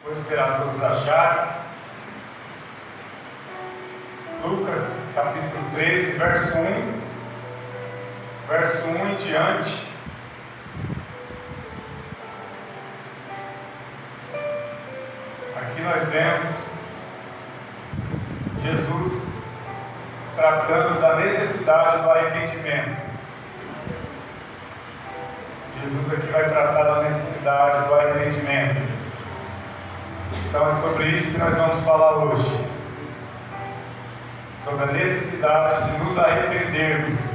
Vou esperar todos acharem. Lucas capítulo 13, verso 1. Verso 1 em diante. Aqui nós vemos Jesus tratando da necessidade do arrependimento. Jesus aqui vai tratar da necessidade do arrependimento. Então é sobre isso que nós vamos falar hoje. Sobre a necessidade de nos arrependermos,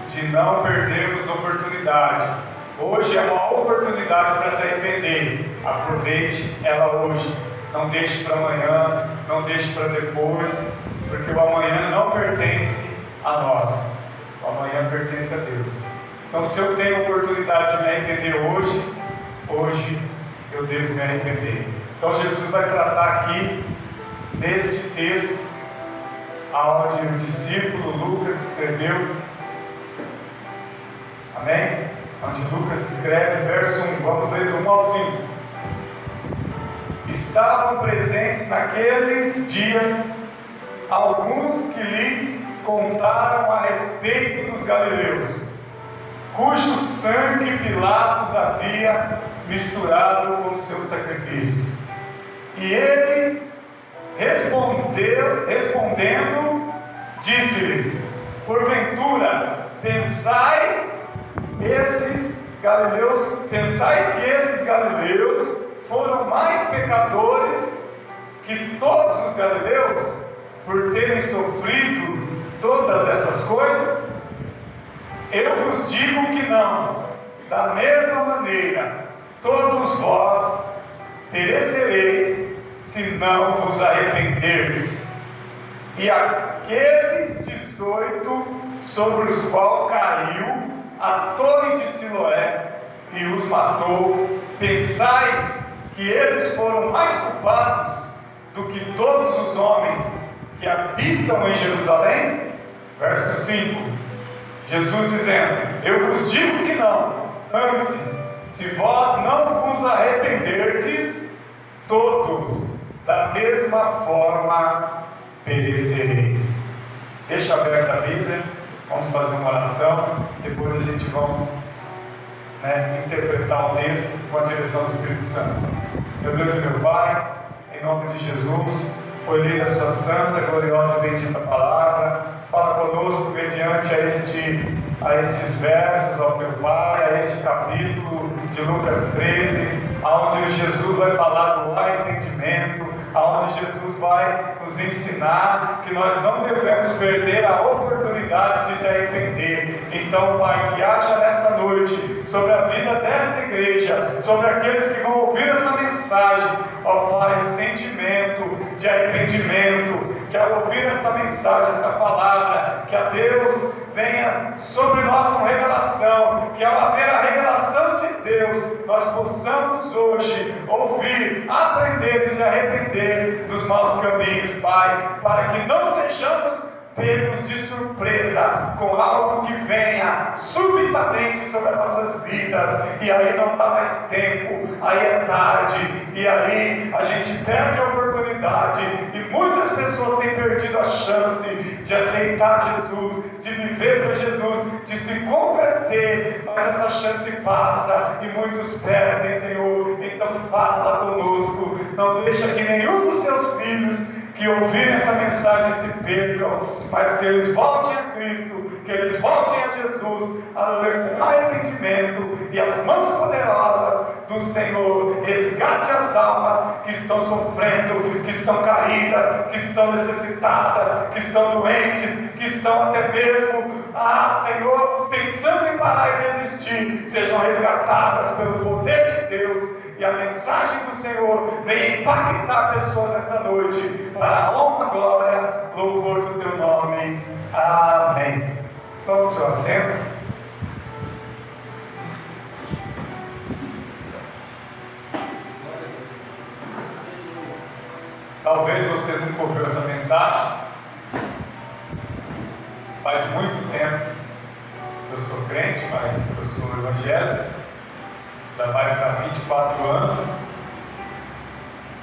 de não perdermos a oportunidade. Hoje é uma oportunidade para se arrepender. Aproveite ela hoje. Não deixe para amanhã, não deixe para depois, porque o amanhã não pertence a nós. O amanhã pertence a Deus. Então, se eu tenho a oportunidade de me arrepender hoje eu devo me arrepender. Então, Jesus vai tratar aqui, neste texto, onde o discípulo Lucas escreveu. Amém? Onde Lucas escreve, verso 1. Vamos ler do 1 ao 5. Estavam presentes naqueles dias alguns que lhe contaram a respeito dos galileus, cujo sangue Pilatos havia misturado com seus sacrifícios. E ele, respondendo, disse-lhes: porventura, pensais que esses galileus foram mais pecadores que todos os galileus, por terem sofrido todas essas coisas? Eu vos digo que não. Da mesma maneira, todos vós perecereis, se não vos arrependerdes. E aqueles 18 sobre os quais caiu a torre de Siloé e os matou, pensais que eles foram mais culpados do que todos os homens que habitam em Jerusalém? Verso 5, Jesus dizendo: eu vos digo que não. Antes, se vós não vos arrependerdes, todos da mesma forma perecereis. Deixa aberta a Bíblia, vamos fazer uma oração, depois a gente vamos interpretar o texto com a direção do Espírito Santo. Meu Deus e meu Pai, em nome de Jesus, foi lida a sua santa, gloriosa e bendita palavra. Fala conosco mediante a estes versos, ó meu Pai, a este capítulo de Lucas 13, onde Jesus vai falar do arrependimento, onde Jesus vai nos ensinar que nós não devemos perder a oportunidade de se arrepender. Então, Pai, que haja nessa noite, sobre a vida desta igreja, sobre aqueles que vão ouvir essa mensagem, ó Pai, sentimento de arrependimento, que ao ouvir essa mensagem, essa palavra, que a Deus venha sobre nós com revelação, que ao haver a revelação de Deus, nós possamos hoje ouvir, aprender e se arrepender dos maus caminhos, Pai, para que não sejamos pegos de surpresa com algo que venha subitamente sobre as nossas vidas, e aí não dá mais tempo, aí é tarde, e aí a gente perde a oportunidade, e muitas pessoas têm perdido a chance de aceitar Jesus, de viver para Jesus, de se converter, mas essa chance passa e muitos perdem, Senhor. Então fala conosco, não deixa que nenhum dos seus filhos que ouvirem essa mensagem se percam, mas que eles voltem a Cristo, que eles voltem a Jesus, ao arrependimento, e as mãos poderosas do Senhor resgate as almas que estão sofrendo, que estão caídas, que estão necessitadas, que estão doentes, que estão até mesmo, Senhor, pensando em parar e desistir, sejam resgatadas pelo poder de Deus, e a mensagem do Senhor venha impactar pessoas nessa noite, para a honra, glória, louvor do Teu nome. Amém. Tome o seu assento. Talvez você nunca ouviu essa mensagem. Faz muito tempo que eu sou crente, mas eu sou evangélico. Já vai para 24 anos.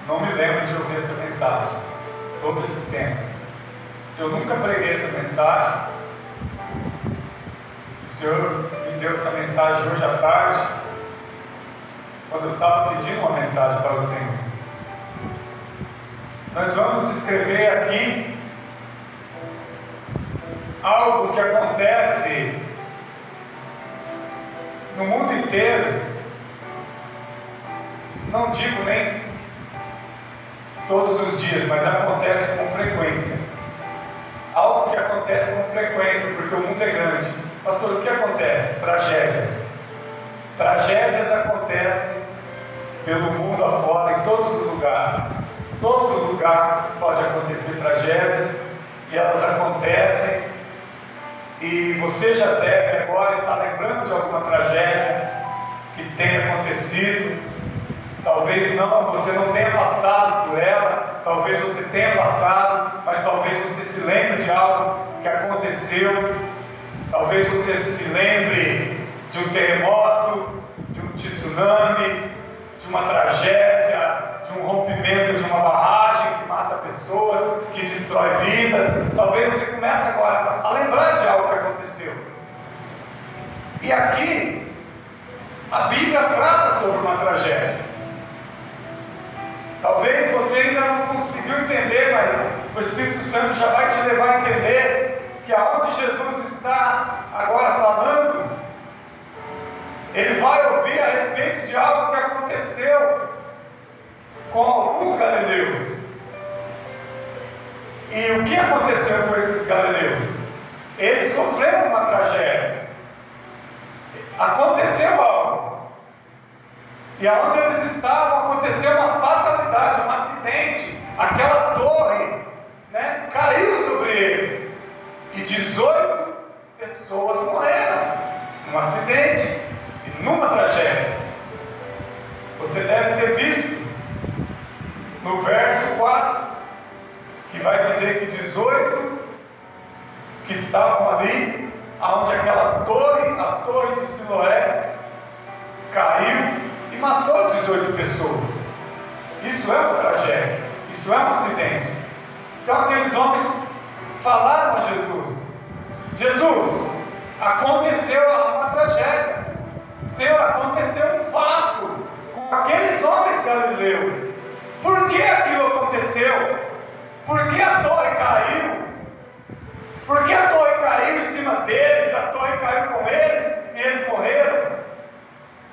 não me lembro de ouvir essa mensagem todo esse tempo. Eu nunca preguei essa mensagem. O Senhor me deu essa mensagem hoje à tarde, quando eu estava pedindo uma mensagem para o Senhor. Nós vamos descrever aqui algo que acontece no mundo inteiro. Não digo nem todos os dias, mas acontece com frequência. Algo que acontece com frequência, porque o mundo é grande. Pastor, o que acontece? Tragédias. Tragédias acontecem pelo mundo afora, em todos os lugares. Em todos os lugares pode acontecer tragédias, e elas acontecem, e você já deve agora estar lembrando de alguma tragédia que tenha acontecido. Talvez não, você não tenha passado por ela, talvez você tenha passado, mas talvez você se lembre de algo que aconteceu. Talvez você se lembre de um terremoto, de um tsunami, de uma tragédia, de um rompimento de uma barragem que mata pessoas, que destrói vidas. Talvez você comece agora a lembrar de algo que aconteceu. E aqui, a Bíblia trata sobre uma tragédia. Talvez você ainda não conseguiu entender, mas o Espírito Santo já vai te levar a entender que aonde Jesus está agora falando, ele vai ouvir a respeito de algo que aconteceu com alguns galileus. E o que aconteceu com esses galileus? Eles sofreram uma tragédia. Aconteceu algo. E aonde eles estavam, aconteceu uma fatalidade, um acidente. Aquela torre, caiu sobre eles. E 18 pessoas morreram num acidente e numa tragédia. Você deve ter visto no verso 4, que vai dizer que 18 que estavam ali, aonde aquela torre, a torre de Siloé, caiu e matou 18 pessoas. Isso é uma tragédia, isso é um acidente. Então aqueles homens falaram a Jesus: Jesus, aconteceu uma tragédia. Senhor, aconteceu um fato com aqueles homens galileus. Por que aquilo aconteceu? Por que a torre caiu? Por que a torre caiu em cima deles? A torre caiu com eles e eles morreram?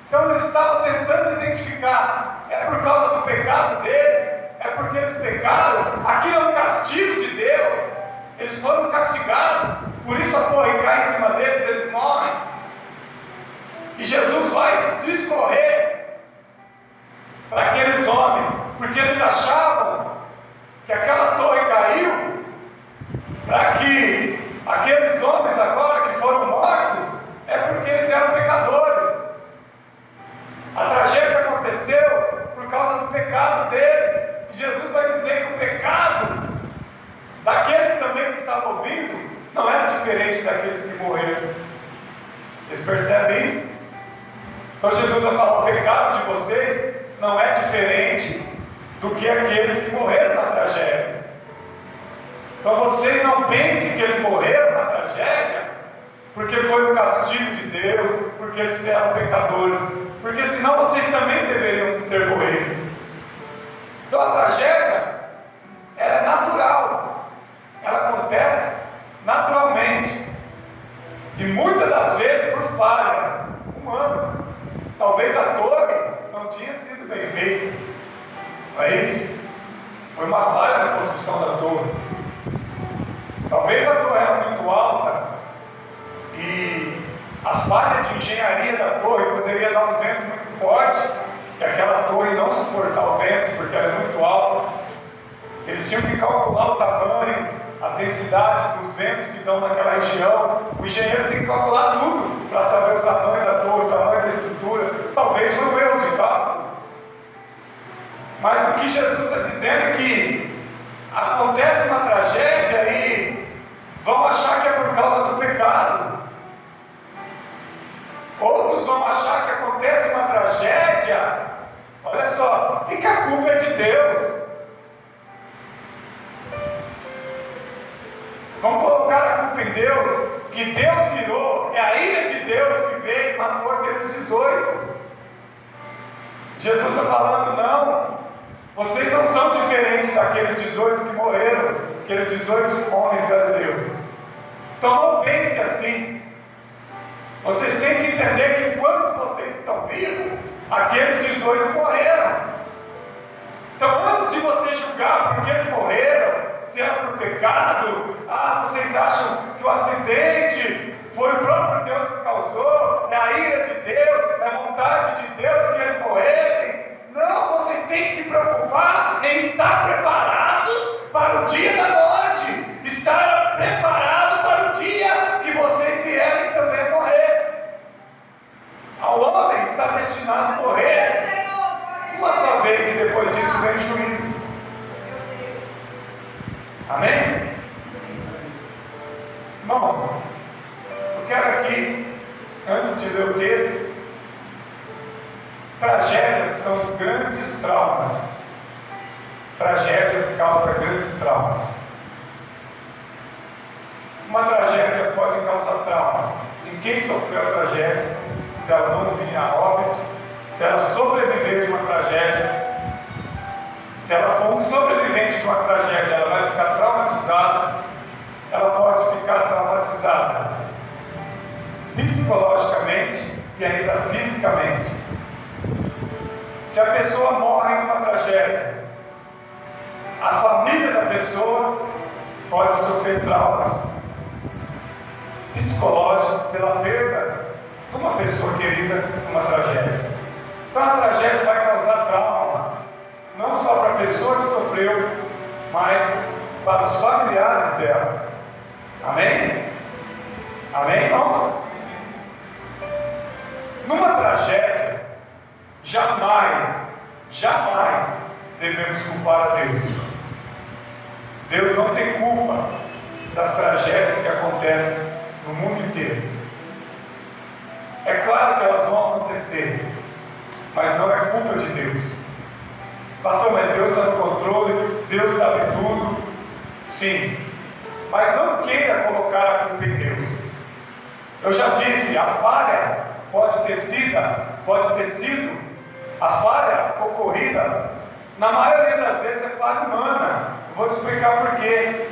Então eles estavam tentando identificar: é por causa do pecado deles? É porque eles pecaram? Aquilo é um castigo de Deus? Eles foram castigados, por isso a torre cai em cima deles, eles morrem. E Jesus vai discorrer para aqueles homens, porque eles achavam que aquela torre caiu para que aqueles homens agora que foram mortos é porque eles eram pecadores. A tragédia aconteceu por causa do pecado deles. E Jesus vai dizer que o pecado daqueles também que estavam ouvindo não era diferente daqueles que morreram. Vocês percebem isso? Então Jesus vai falar: o pecado de vocês não é diferente do que aqueles que morreram na tragédia. Então vocês não pensem que eles morreram na tragédia porque foi um castigo de Deus, porque eles eram pecadores, porque senão vocês também deveriam ter morrido. Então a tragédia, ela é natural, ela acontece naturalmente, e muitas das vezes por falhas humanas. Talvez a torre não tinha sido bem feita, não é isso? Foi uma falha na construção da torre. Talvez a torre era muito alta e a falha de engenharia da torre poderia dar um vento muito forte e aquela torre não suportar o vento porque ela é muito alta. Eles tinham que calcular o tamanho, a densidade dos ventos que estão naquela região. O engenheiro tem que calcular tudo para saber o tamanho da torre, o tamanho da estrutura. Talvez foi um erro de cálculo. Mas o que Jesus está dizendo é que acontece uma tragédia e vão achar que é por causa do pecado. Outros vão achar que acontece uma tragédia Olha só, e que a culpa é de Deus. Vamos colocar a culpa em Deus, que Deus tirou, é a ira de Deus que veio e matou aqueles 18. Jesus está falando, não, vocês não são diferentes daqueles 18 que morreram, aqueles 18 homens galileus. Então não pense assim. Vocês têm que entender que enquanto vocês estão vivos, aqueles 18 morreram. Então antes de você julgar porque eles morreram, se era por pecado, vocês acham que o acidente foi o próprio Deus que causou, é a ira de Deus, é a vontade de Deus que eles morressem. Não, vocês têm que se preocupar em estar preparados para o dia da morte, estar preparado para o dia que vocês vierem também morrer. Ao homem está destinado a morrer uma só vez e depois disso vem o juízo. Amém? Bom, eu quero aqui, antes de ler o texto, tragédias são grandes traumas. Tragédias causam grandes traumas. Uma tragédia pode causar trauma em quem sofreu a tragédia, se ela não vir a óbito, se ela sobreviver de uma tragédia. Se ela for um sobrevivente de uma tragédia, ela vai ficar traumatizada, ela pode ficar traumatizada psicologicamente e ainda fisicamente. Se a pessoa morre em uma tragédia, a família da pessoa pode sofrer traumas psicológicos pela perda de uma pessoa querida numa tragédia. Então a tragédia vai causar trauma, não só para a pessoa que sofreu, mas para os familiares dela. Amém? Amém, irmãos? Numa tragédia, jamais devemos culpar a Deus. Deus não tem culpa das tragédias que acontecem no mundo inteiro. É claro que elas vão acontecer, mas não é culpa de Deus. Pastor, mas Deus está no controle, Deus sabe tudo. Sim, mas não queira colocar a culpa em Deus. Eu já disse, a falha pode ter sido a falha ocorrida, na maioria das vezes é falha humana. Eu vou te explicar por quê.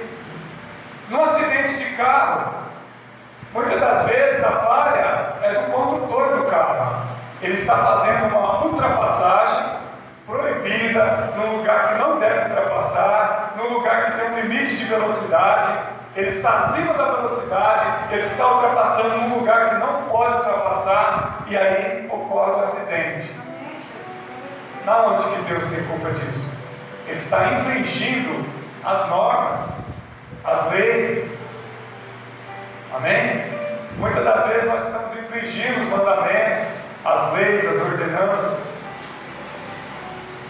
Num acidente de carro, muitas das vezes a falha é do condutor do carro. Ele está fazendo uma ultrapassagem proibida, num lugar que não deve ultrapassar, num lugar que tem um limite de velocidade. Ele está acima da velocidade, ele está ultrapassando num lugar que não pode ultrapassar, e aí ocorre o acidente. Na onde que Deus tem culpa disso? Ele está infringindo as normas, as leis. Amém? Muitas das vezes nós estamos infringindo os mandamentos, as leis, as ordenanças.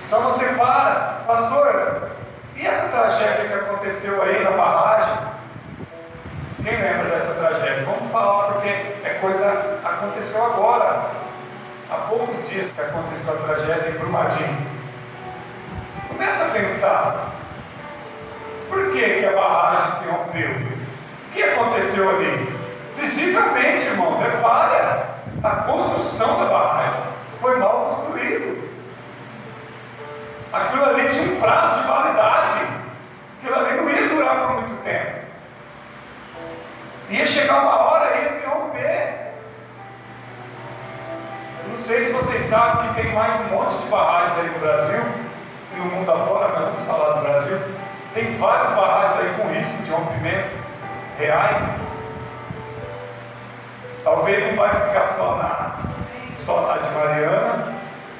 Então você para, pastor, e essa tragédia que aconteceu aí na barragem? Quem lembra dessa tragédia? Vamos falar, porque aconteceu agora. Há poucos dias que aconteceu a tragédia em Brumadinho. Começa a pensar, por que a barragem se rompeu? O que aconteceu ali? Visivelmente, irmãos, é falha. A construção da barragem foi mal construído. Aquilo ali tinha um prazo de validade. Aquilo ali não ia durar por muito tempo. Ia chegar uma hora e ia se romper. Eu não sei se vocês sabem que tem mais um monte de barragens aí no Brasil e no mundo afora, mas vamos falar do Brasil. Tem várias barragens aí com risco de rompimento reais. Talvez não vai ficar só na de Mariana,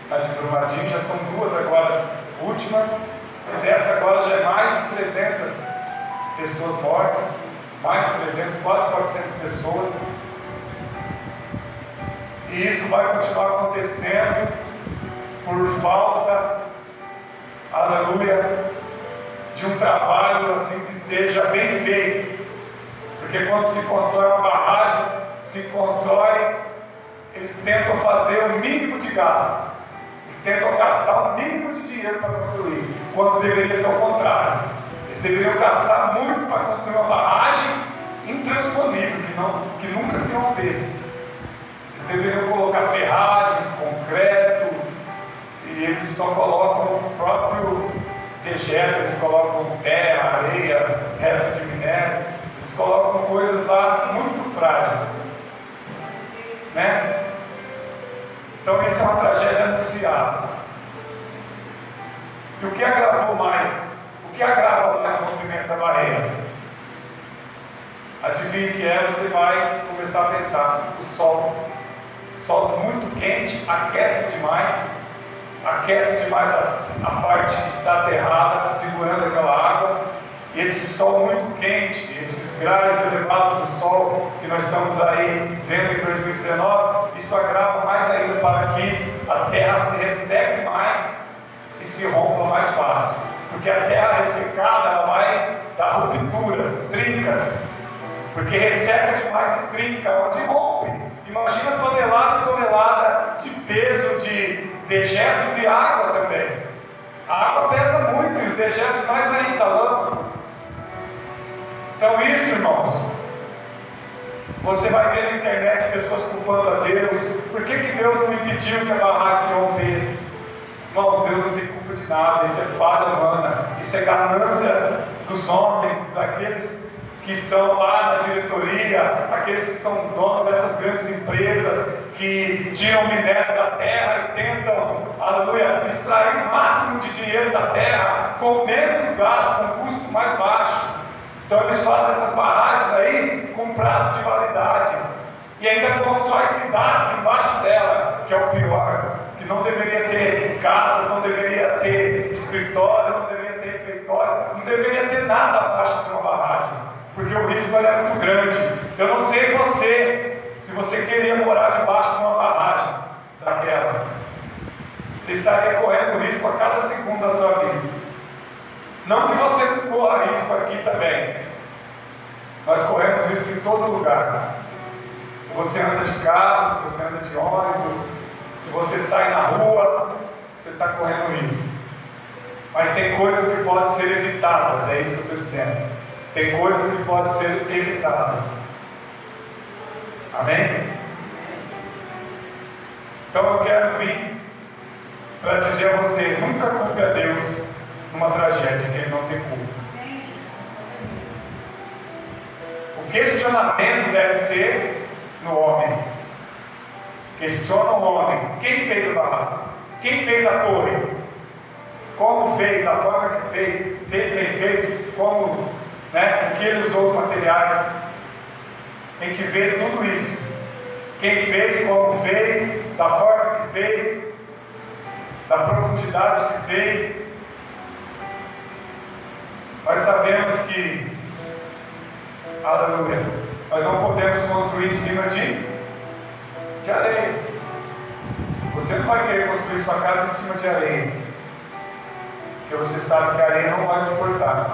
na de Brumadinho, já são duas agora últimas, mas essa agora já é mais de 300 pessoas mortas, mais de 300, quase 400 pessoas. E isso vai continuar acontecendo por falta, aleluia, de um trabalho assim que seja bem feito. Porque quando se constrói uma barragem, eles tentam fazer o mínimo de gasto. Eles tentam gastar o mínimo de dinheiro para construir, quando deveria ser o contrário. Eles deveriam gastar muito para construir uma barragem intransponível, que nunca se rompesse. Eles deveriam colocar ferragens, concreto, e eles só colocam o próprio dejeto, eles colocam terra, areia, resto de minério, eles colocam coisas lá muito frágeis, né? Então isso é uma tragédia anunciada. E o que agrava mais o rompimento da barreira? Adivinha o que é? Você vai começar a pensar: o sol. O sol muito quente aquece demais a parte que está aterrada, segurando aquela água. E esse sol muito quente, esses graus elevados do sol que nós estamos aí vendo em 2019, isso agrava mais ainda para que a terra se resseque mais e se rompa mais fácil. Porque a terra ressecada, ela vai dar rupturas, trincas, porque resseca demais e trinca, onde rompe. Imagina tonelada e tonelada de peso de dejetos e água também. A água pesa muito e os dejetos mais ainda, a lama. Então isso, irmãos, você vai ver na internet pessoas culpando a Deus. Por que Deus não impediu que a barragem se rompesse? Irmãos, Deus não tem culpa de nada. Isso é falha humana, isso é ganância dos homens, daqueles que estão lá na diretoria, aqueles que são donos dessas grandes empresas, que tiram minério da terra e tentam, aleluia, extrair o máximo de dinheiro da terra com menos gasto, com custo mais baixo. Então eles fazem essas barragens aí com prazo de validade e ainda constrói cidades embaixo dela, que é o pior, que não deveria ter casas, não deveria ter escritório, não deveria ter refeitório, não deveria ter nada abaixo de uma barragem, porque o risco é muito grande. Eu não sei você, se você queria morar debaixo de uma barragem daquela, você estaria correndo risco a cada segundo da sua vida. Não que você corra risco aqui também, nós corremos risco em todo lugar. Se você anda de carro, se você anda de ônibus, se você sai na rua, você está correndo risco. Mas tem coisas que podem ser evitadas, é isso que eu estou dizendo. Tem coisas que podem ser evitadas. Amém? Então eu quero vir para dizer a você: nunca culpe a Deus numa tragédia que Ele não tem culpa. O questionamento deve ser no homem. Questiona o homem: quem fez a barraca? Quem fez a torre? Como fez? Da forma que fez? Fez bem feito? Como, né? O que ele usou os materiais? Tem que ver tudo isso. Quem fez? Como fez? Da forma que fez? Da profundidade que fez? Nós sabemos que, aleluia, nós não podemos construir em cima de areia. Você não vai querer construir sua casa em cima de areia, porque você sabe que a areia não vai suportar,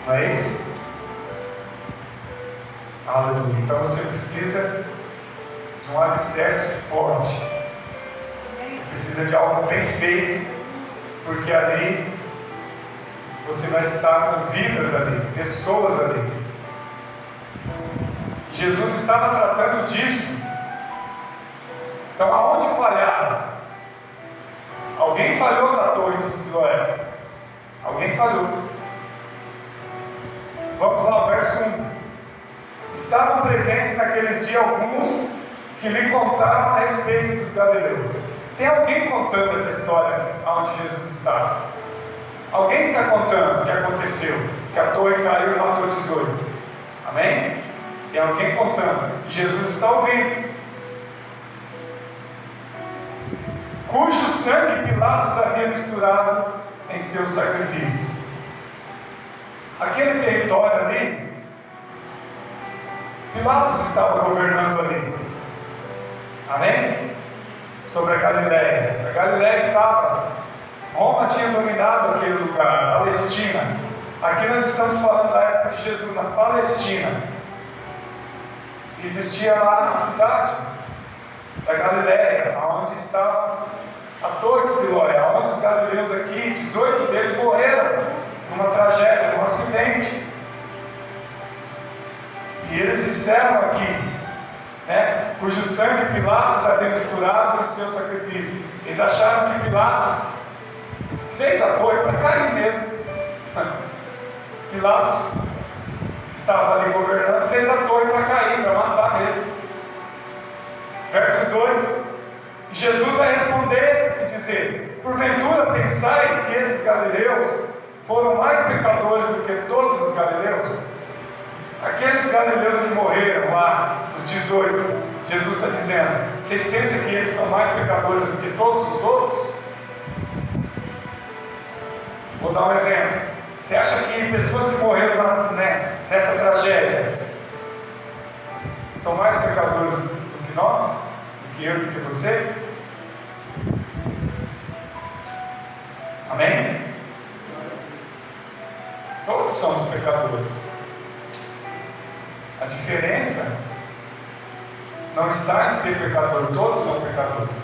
não é isso? Aleluia. Então você precisa de um alicerce forte, você precisa de algo bem feito, porque ali você vai estar com vidas ali, pessoas ali. Jesus estava tratando disso. Então, aonde falharam? Alguém falhou na torre de Siloé. Alguém falhou. Vamos lá, verso 1. Estavam presentes naqueles dias alguns que lhe contaram a respeito dos galileus. Tem alguém contando essa história aonde Jesus estava? Alguém está contando o que aconteceu, que a torre caiu e matou 18. Amém? Tem alguém contando. E Jesus está ouvindo. Cujo sangue Pilatos havia misturado em seu sacrifício. Aquele território ali, Pilatos estava governando ali. Amém? Sobre a Galileia. A Galileia estava, Roma tinha dominado aquele lugar, a Palestina. Aqui nós estamos falando da época de Jesus, na Palestina. Existia lá a cidade da Galileia, onde estava A torre de Siloé, onde os galileus aqui, 18 deles morreram numa tragédia, num acidente. E eles disseram aqui, né, cujo sangue Pilatos havia misturado em seu sacrifício. Eles acharam que Pilatos fez a torre para cair mesmo. Pilatos, que estava ali governando, fez a torre para cair, para matar mesmo. Verso 2: Jesus vai responder e dizer: porventura pensais que esses galileus foram mais pecadores do que todos os galileus? Aqueles galileus que morreram lá, os 18, Jesus está dizendo: vocês pensam que eles são mais pecadores do que todos os outros? Vou dar um exemplo. Você acha que pessoas que morreram nessa tragédia são mais pecadores do que nós? Do que eu, do que você? Amém? Todos somos pecadores. A diferença não está em ser pecador, todos são pecadores.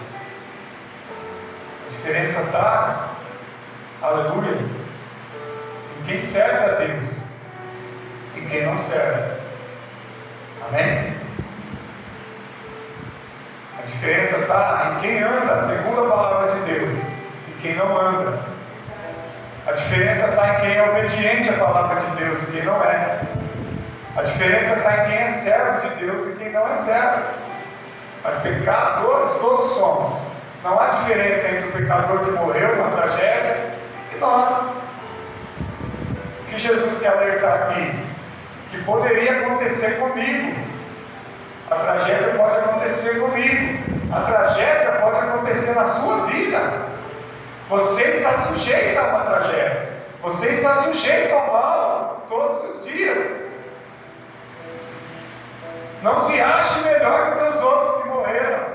A diferença está, aleluia, em quem serve a Deus e quem não serve. Amém? A diferença está em quem anda segundo a palavra de Deus e quem não anda. A diferença está em quem é obediente à palavra de Deus e quem não é. A diferença está em quem é servo de Deus e quem não é servo. Mas pecadores todos somos. Não há diferença entre o pecador que morreu na tragédia e nós. O que Jesus quer alertar aqui? Que poderia acontecer comigo. A tragédia pode acontecer comigo. A tragédia pode acontecer na sua vida. Você está sujeito a uma tragédia. Você está sujeito ao mal todos os dias. Não se ache melhor do que os outros que morreram.